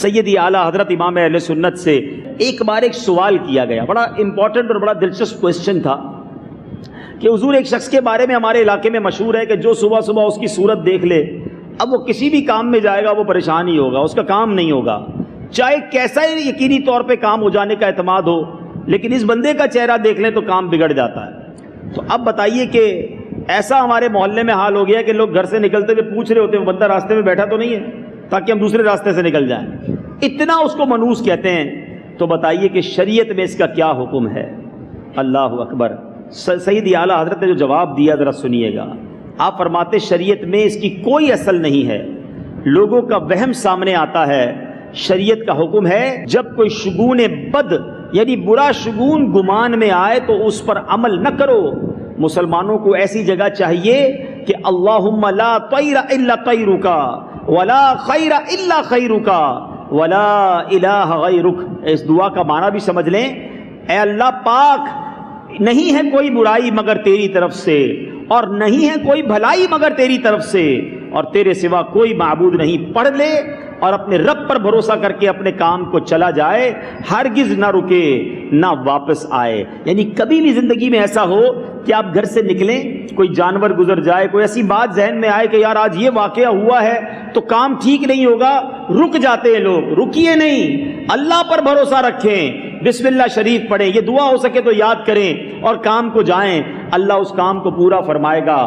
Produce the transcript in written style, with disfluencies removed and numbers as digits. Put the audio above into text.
سیدی اعلیٰ حضرت امام اہل سنت سے ایک بار ایک سوال کیا گیا، بڑا امپورٹنٹ اور بڑا دلچسپ کویسچن تھا کہ حضور ایک شخص کے بارے میں ہمارے علاقے میں مشہور ہے کہ جو صبح صبح اس کی صورت دیکھ لے اب وہ کسی بھی کام میں جائے گا وہ پریشان ہی ہوگا، اس کا کام نہیں ہوگا، چاہے کیسا ہی یقینی طور پہ کام ہو جانے کا اعتماد ہو، لیکن اس بندے کا چہرہ دیکھ لیں تو کام بگڑ جاتا ہے۔ تو اب بتائیے کہ ایسا ہمارے محلے میں حال ہو گیا کہ لوگ گھر سے نکلتے ہوئے پوچھ رہے ہوتے ہیں وہ بندہ راستے میں بیٹھا تو نہیں ہے تاکہ ہم دوسرے راستے سے نکل جائیں، اتنا اس کو منوس کہتے ہیں۔ تو بتائیے کہ شریعت میں اس کا کیا حکم ہے؟ اللہ اکبر۔ سیدی اعلیٰ حضرت نے جو جواب دیا ذرا سنیے گا۔ آپ فرماتے شریعت میں اس کی کوئی اصل نہیں ہے، لوگوں کا وہم سامنے آتا ہے۔ شریعت کا حکم ہے جب کوئی شگون بد یعنی برا شگون گمان میں آئے تو اس پر عمل نہ کرو۔ مسلمانوں کو ایسی جگہ چاہیے کہ اللہم لا طیر الا طیرک ولا خیر الا خیرک ولا الہ غیرک۔ اس دعا کا معنی بھی سمجھ لیں، اے اللہ پاک نہیں ہے کوئی برائی مگر تیری طرف سے، اور نہیں ہے کوئی بھلائی مگر تیری طرف سے، اور تیرے سوا کوئی معبود نہیں۔ پڑھ لے اور اپنے رب پر بھروسہ کر کے اپنے کام کو چلا جائے، ہرگز نہ رکے نہ واپس آئے۔ یعنی کبھی بھی زندگی میں ایسا ہو کہ آپ گھر سے نکلیں، کوئی جانور گزر جائے، کوئی ایسی بات ذہن میں آئے کہ یار آج یہ واقعہ ہوا ہے تو کام ٹھیک نہیں ہوگا، رک جاتے ہیں لوگ۔ رکیے نہیں، اللہ پر بھروسہ رکھیں، بسم اللہ شریف پڑھیں، یہ دعا ہو سکے تو یاد کریں اور کام کو جائیں، اللہ اس کام کو پورا فرمائے گا۔